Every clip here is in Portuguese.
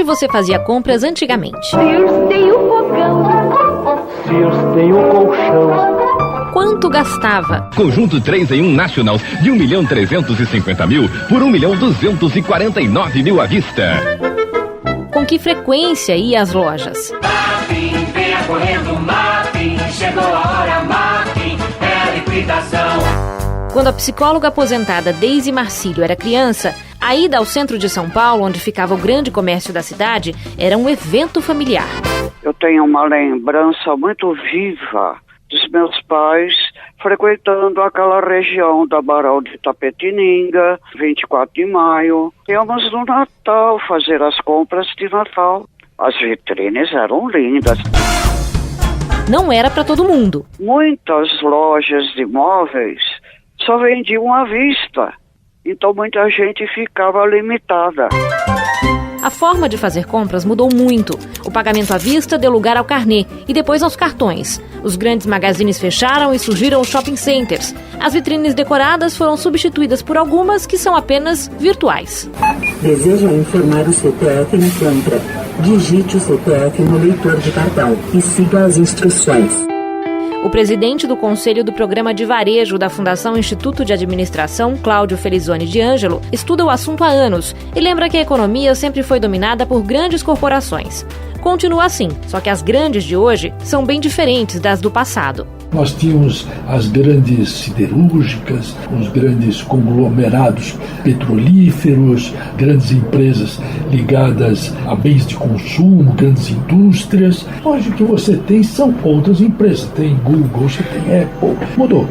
Onde você fazia compras antigamente? Sears tem o fogão. Sears tem o colchão. Quanto gastava? Conjunto 3 em 1 National de 1.350.000 por 1.249.000 à vista. Com que frequência ia às lojas? Marfim, venha correndo, Marfim, chegou a hora, Marfim, é a liquidação. Quando a psicóloga aposentada Deise Marcílio era criança, a ida ao centro de São Paulo, onde ficava o grande comércio da cidade, era um evento familiar. Eu tenho uma lembrança muito viva dos meus pais frequentando aquela região da Barão de Itapetininga, 24 de maio. Íamos no Natal fazer as compras de Natal. As vitrines eram lindas. Não era para todo mundo. Muitas lojas de móveis só vendiam à vista, então muita gente ficava limitada. A forma de fazer compras mudou muito. O pagamento à vista deu lugar ao carnê e depois aos cartões. Os grandes magazines fecharam e surgiram os shopping centers. As vitrines decoradas foram substituídas por algumas que são apenas virtuais. Deseja informar o CPF na compra. Digite o CPF no leitor de cartão e siga as instruções. O presidente do Conselho do Programa de Varejo da Fundação Instituto de Administração, Cláudio Felizoni de Ângelo, estuda o assunto há anos e lembra que a economia sempre foi dominada por grandes corporações. Continua assim, só que as grandes de hoje são bem diferentes das do passado. Nós tínhamos as grandes siderúrgicas, os grandes conglomerados petrolíferos, grandes empresas ligadas a bens de consumo, grandes indústrias. Hoje o que você tem são outras empresas. Tem Google, você tem Apple. Mudou.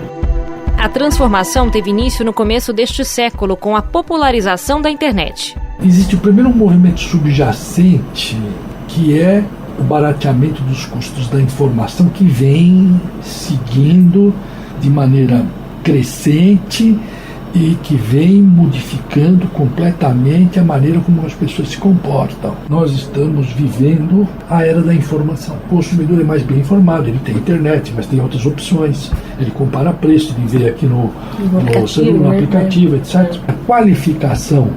A transformação teve início no começo deste século com a popularização da internet. Existe o primeiro movimento subjacente, que é o barateamento dos custos da informação, que vem seguindo de maneira crescente e que vem modificando completamente a maneira como as pessoas se comportam. Nós estamos vivendo a era da informação. O consumidor é mais bem informado, ele tem internet, mas tem outras opções. Ele compara preço, ele vê aqui no aplicativo, etc. A qualificação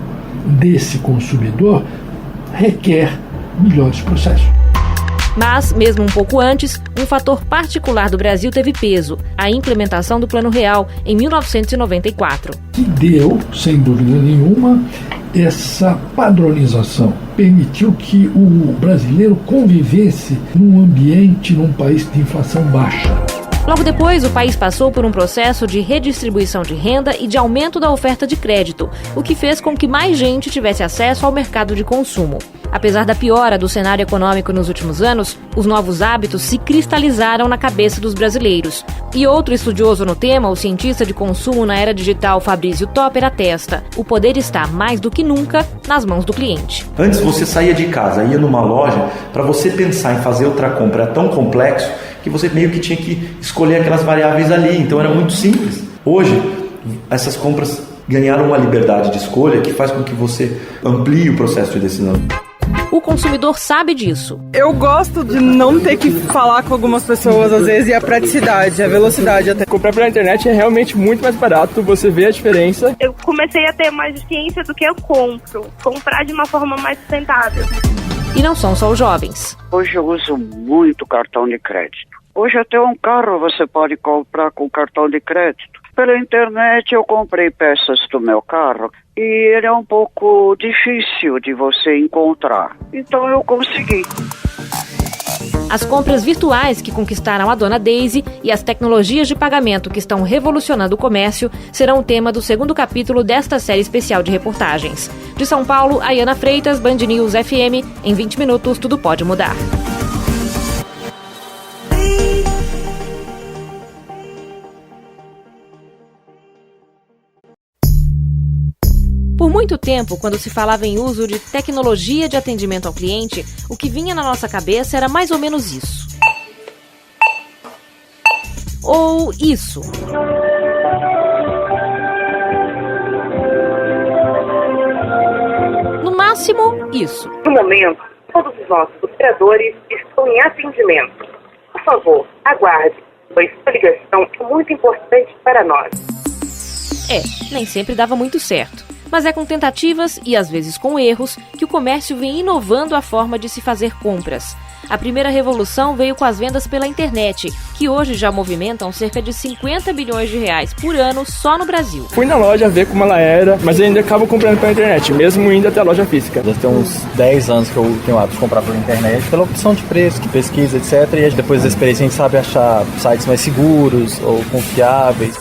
desse consumidor requer melhores processos. Mas, mesmo um pouco antes, um fator particular do Brasil teve peso: a implementação do Plano Real em 1994. Que deu, sem dúvida nenhuma, essa padronização. Permitiu que o brasileiro convivesse num ambiente, num país de inflação baixa. Logo depois, o país passou por um processo de redistribuição de renda e de aumento da oferta de crédito, o que fez com que mais gente tivesse acesso ao mercado de consumo. Apesar da piora do cenário econômico nos últimos anos, os novos hábitos se cristalizaram na cabeça dos brasileiros. E outro estudioso no tema, o cientista de consumo na era digital Fabrício Topper, atesta: o poder está, mais do que nunca, nas mãos do cliente. Antes você saía de casa, ia numa loja, para você pensar em fazer outra compra era tão complexo que você meio que tinha que escolher aquelas variáveis ali, então era muito simples. Hoje, essas compras ganharam uma liberdade de escolha que faz com que você amplie o processo de decisão. O consumidor sabe disso. Eu gosto de não ter que falar com algumas pessoas, às vezes, e a praticidade, a velocidade. Até comprar pela internet é realmente muito mais barato, você vê a diferença. Eu comecei a ter mais ciência do que eu compro, comprar de uma forma mais sustentável. E não são só os jovens. Hoje eu uso muito cartão de crédito. Hoje até um carro você pode comprar com cartão de crédito. Pela internet eu comprei peças do meu carro e ele é um pouco difícil de você encontrar. Então eu consegui. As compras virtuais que conquistaram a dona Deise e as tecnologias de pagamento que estão revolucionando o comércio serão o tema do segundo capítulo desta série especial de reportagens. De São Paulo, Ayana Freitas, Band News FM. Em 20 minutos, tudo pode mudar. Por muito tempo, quando se falava em uso de tecnologia de atendimento ao cliente, o que vinha na nossa cabeça era mais ou menos isso. Ou isso. No máximo, isso. No momento, todos os nossos operadores estão em atendimento. Por favor, aguarde, pois a ligação é muito importante para nós. Nem sempre dava muito certo. Mas é com tentativas e às vezes com erros que o comércio vem inovando a forma de se fazer compras. A primeira revolução veio com as vendas pela internet, que hoje já movimentam cerca de 50 bilhões de reais por ano só no Brasil. Fui na loja ver como ela era, mas eu ainda acabo comprando pela internet, mesmo indo até a loja física. Já tem uns 10 anos que eu tenho o hábito de comprar pela internet, pela opção de preço, que pesquisa, etc. E depois da experiência a gente sabe achar sites mais seguros ou confiáveis.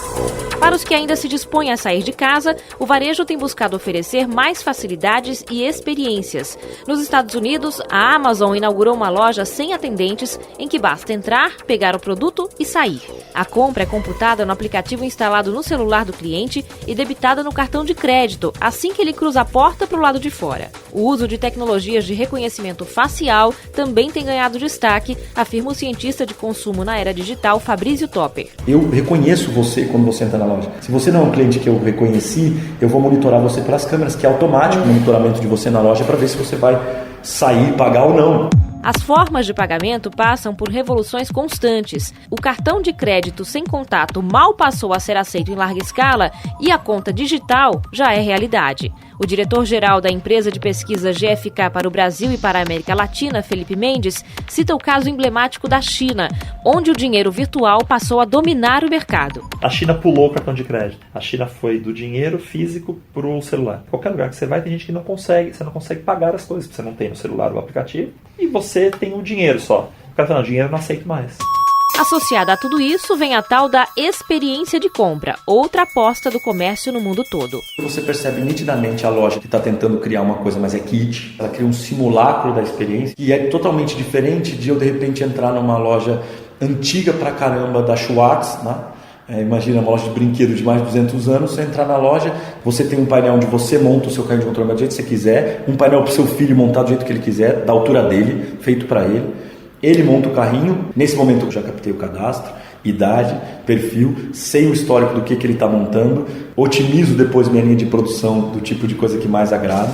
Para os que ainda se dispõem a sair de casa, o varejo tem buscado oferecer mais facilidades e experiências. Nos Estados Unidos, a Amazon inaugurou uma loja sem atendentes em que basta entrar, pegar o produto e sair. A compra é computada no aplicativo instalado no celular do cliente e debitada no cartão de crédito assim que ele cruza a porta para o lado de fora. O uso de tecnologias de reconhecimento facial também tem ganhado destaque, afirma o cientista de consumo na era digital Fabrício Topper. Eu reconheço você quando você entra na loja. Se você não é um cliente que eu reconheci, eu vou monitorar você pelas câmeras, que é automático o monitoramento de você na loja para ver se você vai sair, pagar ou não. As formas de pagamento passam por revoluções constantes. O cartão de crédito sem contato mal passou a ser aceito em larga escala e a conta digital já é realidade. O diretor-geral da empresa de pesquisa GfK para o Brasil e para a América Latina, Felipe Mendes, cita o caso emblemático da China, onde o dinheiro virtual passou a dominar o mercado. A China pulou o cartão de crédito. A China foi do dinheiro físico para o celular. Qualquer lugar que você vai, tem gente que não consegue. Você não consegue pagar as coisas, porque você não tem no celular o aplicativo. E você tem o dinheiro só. O cara fala, não, dinheiro eu não aceito mais. Associada a tudo isso, vem a tal da experiência de compra, outra aposta do comércio no mundo todo. Você percebe nitidamente a loja que está tentando criar uma coisa, mas é kit. Ela cria um simulacro da experiência e é totalmente diferente de eu, de repente, entrar numa loja antiga pra caramba da Schwartz, né? Imagina uma loja de brinquedo de mais de 200 anos, você entrar na loja, você tem um painel onde você monta o seu carrinho de controle do jeito que você quiser, um painel para o seu filho montar do jeito que ele quiser, da altura dele, feito para ele. Ele monta o carrinho, nesse momento eu já captei o cadastro, idade, perfil, sei o histórico do que ele está montando, otimizo depois minha linha de produção do tipo de coisa que mais agrada.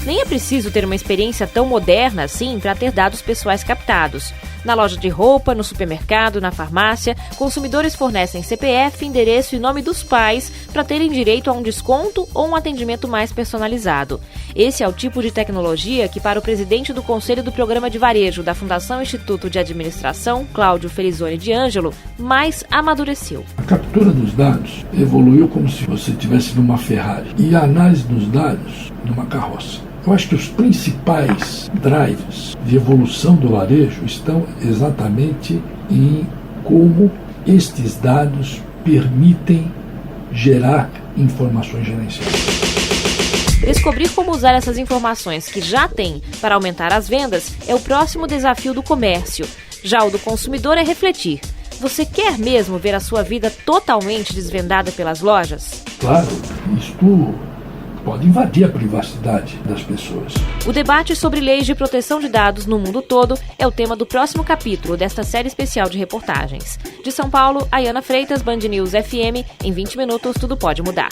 Nem é preciso ter uma experiência tão moderna assim para ter dados pessoais captados. Na loja de roupa, no supermercado, na farmácia, consumidores fornecem CPF, endereço e nome dos pais para terem direito a um desconto ou um atendimento mais personalizado. Esse é o tipo de tecnologia que, para o presidente do Conselho do Programa de Varejo da Fundação Instituto de Administração, Cláudio Felizone de Ângelo, mais amadureceu. A captura dos dados evoluiu como se você estivesse numa Ferrari e a análise dos dados numa carroça. Eu acho que os principais drivers de evolução do varejo estão exatamente em como estes dados permitem gerar informações gerenciais. Descobrir como usar essas informações que já tem para aumentar as vendas é o próximo desafio do comércio. Já o do consumidor é refletir. Você quer mesmo ver a sua vida totalmente desvendada pelas lojas? Claro, isto pode invadir a privacidade das pessoas. O debate sobre leis de proteção de dados no mundo todo é o tema do próximo capítulo desta série especial de reportagens. De São Paulo, Ayana Freitas, Band News FM. Em 20 minutos, tudo pode mudar.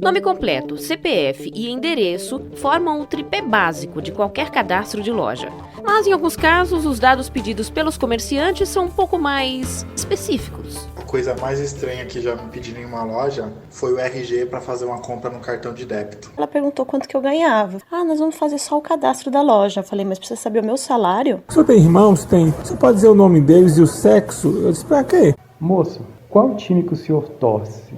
Nome completo, CPF e endereço formam o tripé básico de qualquer cadastro de loja. Mas, em alguns casos, os dados pedidos pelos comerciantes são um pouco mais específicos. A coisa mais estranha que já me pediram em uma loja foi o RG para fazer uma compra no cartão de débito. Ela perguntou quanto que eu ganhava. Nós vamos fazer só o cadastro da loja. Eu falei, mas precisa saber o meu salário? O senhor tem irmãos? Tem. Você pode dizer o nome deles e o sexo? Eu disse, pra quê? Moço, qual time que o senhor torce?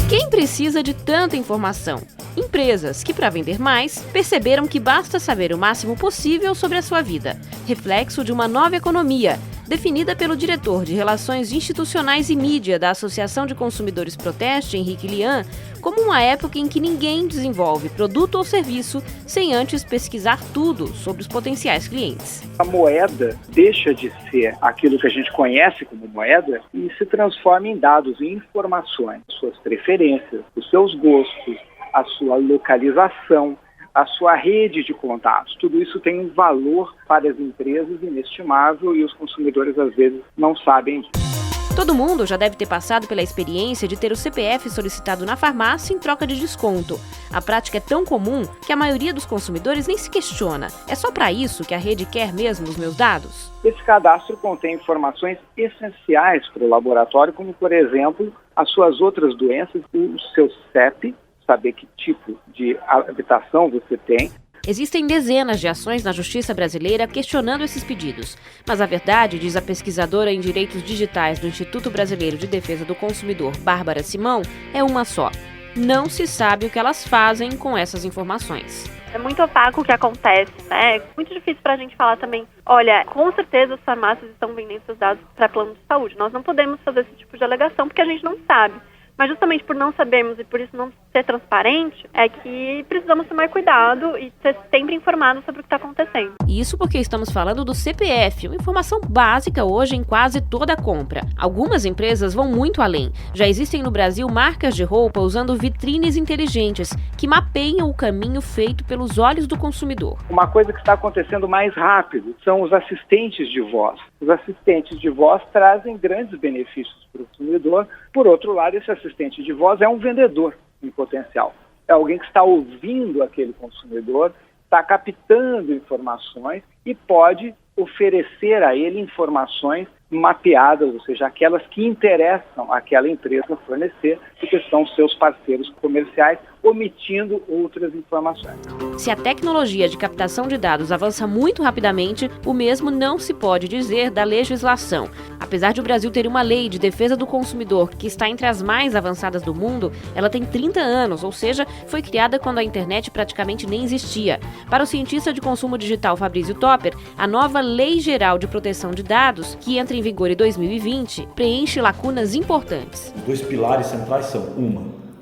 Quem precisa de tanta informação? Empresas que, para vender mais, perceberam que basta saber o máximo possível sobre a sua vida. Reflexo de uma nova economia, definida pelo diretor de Relações Institucionais e Mídia da Associação de Consumidores Proteste, Henrique Lian, como uma época em que ninguém desenvolve produto ou serviço sem antes pesquisar tudo sobre os potenciais clientes. A moeda deixa de ser aquilo que a gente conhece como moeda e se transforma em dados, em informações, suas preferências, os seus gostos, a sua localização, a sua rede de contatos. Tudo isso tem um valor para as empresas inestimável e os consumidores às vezes não sabem disso. Todo mundo já deve ter passado pela experiência de ter o CPF solicitado na farmácia em troca de desconto. A prática é tão comum que a maioria dos consumidores nem se questiona. É só para isso que a rede quer mesmo os meus dados? Esse cadastro contém informações essenciais para o laboratório, como, por exemplo, as suas outras doenças, o seu CEP, saber que tipo de habitação você tem. Existem dezenas de ações na Justiça brasileira questionando esses pedidos. Mas a verdade, diz a pesquisadora em direitos digitais do Instituto Brasileiro de Defesa do Consumidor, Bárbara Simão, é uma só. Não se sabe o que elas fazem com essas informações. É muito opaco o que acontece, né? É muito difícil para a gente falar também, olha, com certeza as farmácias estão vendendo seus dados para plano de saúde. Nós não podemos fazer esse tipo de alegação porque a gente não sabe. Mas justamente por não sabermos e por isso não ser transparente, é que precisamos tomar cuidado e ser sempre informados sobre o que está acontecendo. Isso porque estamos falando do CPF, uma informação básica hoje em quase toda compra. Algumas empresas vão muito além. Já existem no Brasil marcas de roupa usando vitrines inteligentes que mapeiam o caminho feito pelos olhos do consumidor. Uma coisa que está acontecendo mais rápido são os assistentes de voz. Os assistentes de voz trazem grandes benefícios para o consumidor. Por outro lado, esse assistente de voz é um vendedor em potencial. É alguém que está ouvindo aquele consumidor, está captando informações e pode oferecer a ele informações mapeadas, ou seja, aquelas que interessam àquela empresa fornecer, porque são seus parceiros comerciais, omitindo outras informações. Se a tecnologia de captação de dados avança muito rapidamente, o mesmo não se pode dizer da legislação. Apesar de o Brasil ter uma lei de defesa do consumidor que está entre as mais avançadas do mundo, ela tem 30 anos, ou seja, foi criada quando a internet praticamente nem existia. Para o cientista de consumo digital Fabrício Topper, a nova Lei Geral de Proteção de Dados, que entra em vigor em 2020, preenche lacunas importantes. Os dois pilares centrais são: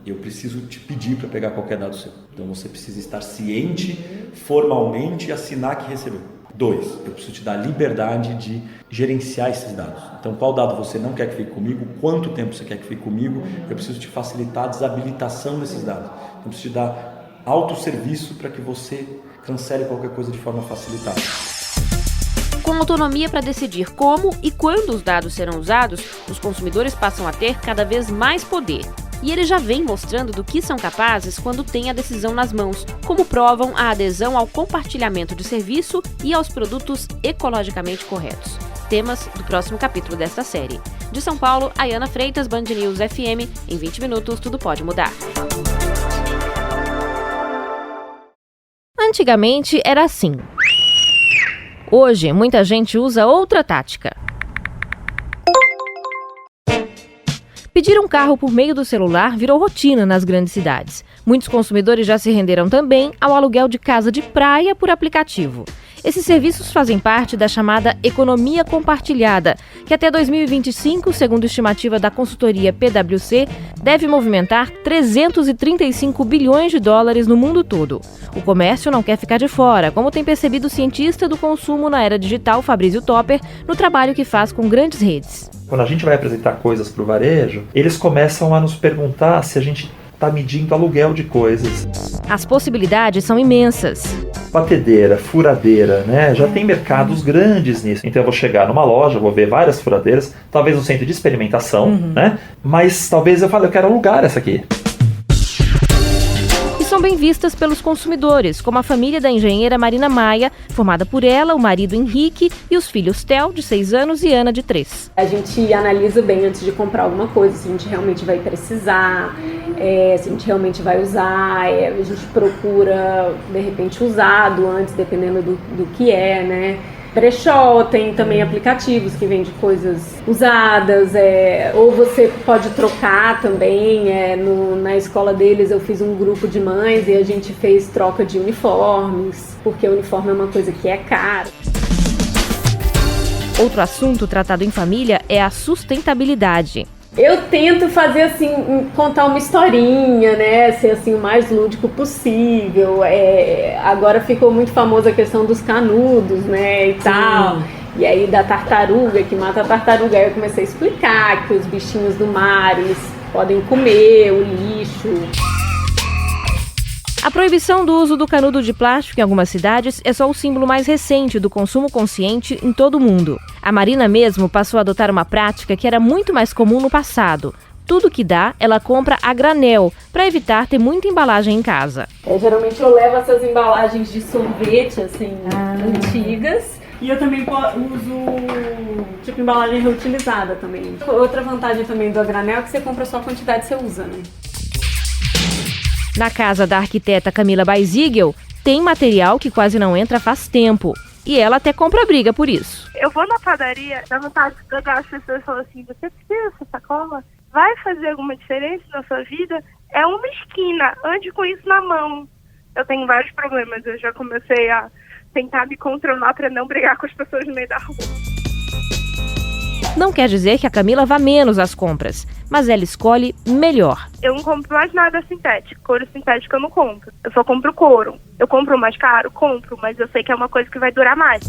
eu preciso te pedir para pegar qualquer dado seu. Então você precisa estar ciente, formalmente, e assinar que recebeu. 2, eu preciso te dar liberdade de gerenciar esses dados. Então, qual dado você não quer que fique comigo, quanto tempo você quer que fique comigo, eu preciso te facilitar a desabilitação desses dados. Eu preciso te dar autosserviço para que você cancele qualquer coisa de forma facilitada. Com autonomia para decidir como e quando os dados serão usados, os consumidores passam a ter cada vez mais poder. E eles já vêm mostrando do que são capazes quando têm a decisão nas mãos, como provam a adesão ao compartilhamento de serviço e aos produtos ecologicamente corretos. Temas do próximo capítulo desta série. De São Paulo, Ayana Freitas, Band News FM. Em 20 minutos, tudo pode mudar. Antigamente era assim. Hoje, muita gente usa outra tática. Pedir um carro por meio do celular virou rotina nas grandes cidades. Muitos consumidores já se renderam também ao aluguel de casa de praia por aplicativo. Esses serviços fazem parte da chamada economia compartilhada, que até 2025, segundo estimativa da consultoria PwC, deve movimentar 335 bilhões de dólares no mundo todo. O comércio não quer ficar de fora, como tem percebido o cientista do consumo na era digital Fabrício Topper, no trabalho que faz com grandes redes. Quando a gente vai apresentar coisas para o varejo, eles começam a nos perguntar se a gente está medindo aluguel de coisas. As possibilidades são imensas. Batedeira, furadeira, né? Já tem mercados grandes nisso. Então eu vou chegar numa loja, vou ver várias furadeiras, talvez um centro de experimentação, né? Mas talvez eu fale, eu quero alugar essa aqui. São bem vistas pelos consumidores, como a família da engenheira Marina Maia, formada por ela, o marido Henrique e os filhos Theo, de 6 anos, e Ana, de 3. A gente analisa bem antes de comprar alguma coisa, se a gente realmente vai precisar, se a gente realmente vai usar, a gente procura, de repente, usado antes, dependendo do que é, né? Brechó, tem também aplicativos que vendem coisas usadas, ou você pode trocar também. Na escola deles eu fiz um grupo de mães e a gente fez troca de uniformes, porque o uniforme é uma coisa que é caro. Outro assunto tratado em família é a sustentabilidade. Eu tento fazer assim, contar uma historinha, né, ser assim o mais lúdico possível. Agora ficou muito famosa a questão dos canudos, né, e tal. E aí da tartaruga, que mata a tartaruga. Aí eu comecei a explicar que os bichinhos do mar, eles podem comer o lixo. A proibição do uso do canudo de plástico em algumas cidades é só o símbolo mais recente do consumo consciente em todo o mundo. A Marina mesmo passou a adotar uma prática que era muito mais comum no passado. Tudo que dá, ela compra a granel, para evitar ter muita embalagem em casa. Geralmente eu levo essas embalagens de sorvete, assim, antigas. E eu também uso, tipo, embalagem reutilizada também. Outra vantagem também do a granel é que você compra só a quantidade que você usa, né? Na casa da arquiteta Camila Baizigel, tem material que quase não entra faz tempo. E ela até compra briga por isso. Eu vou na padaria, dá vontade de pegar as pessoas e falar assim, você precisa dessa sacola? Vai fazer alguma diferença na sua vida? É uma esquina, ande com isso na mão. Eu tenho vários problemas, eu já comecei a tentar me controlar para não brigar com as pessoas no meio da rua. Não quer dizer que a Camila vá menos às compras, mas ela escolhe melhor. Eu não compro mais nada sintético, couro sintético eu não compro. Eu só compro couro. Eu compro mais caro? Compro, mas eu sei que é uma coisa que vai durar mais.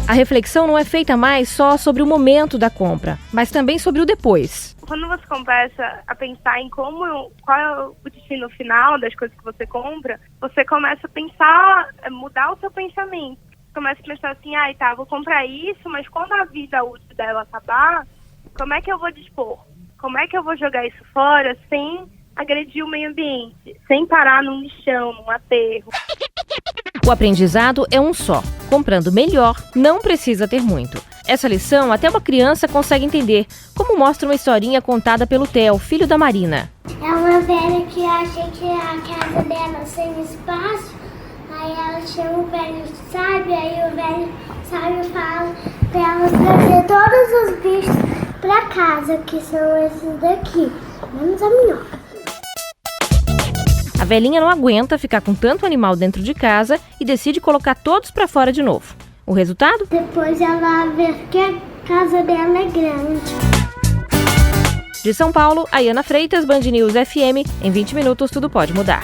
A reflexão não é feita mais só sobre o momento da compra, mas também sobre o depois. Quando você começa a pensar em qual é o destino final das coisas que você compra, você começa a pensar, mudar o seu pensamento. Começa a pensar assim, vou comprar isso, mas quando a vida útil dela acabar, como é que eu vou dispor? Como é que eu vou jogar isso fora sem agredir o meio ambiente, sem parar num lixão, num aterro? O aprendizado é um só. Comprando melhor, não precisa ter muito. Essa lição até uma criança consegue entender, como mostra uma historinha contada pelo Theo, filho da Marina. É uma velha que acha que a casa dela sem espaço, aí ela chama o velho sábio, aí o velho sábio fala pra ela trazer todos os bichos pra casa, que são esses daqui, menos a minhoca. A velhinha não aguenta ficar com tanto animal dentro de casa e decide colocar todos pra fora de novo. O resultado? Depois ela vê que a casa dela é grande. De São Paulo, Ayana Freitas, Band News FM. Em 20 minutos, tudo pode mudar.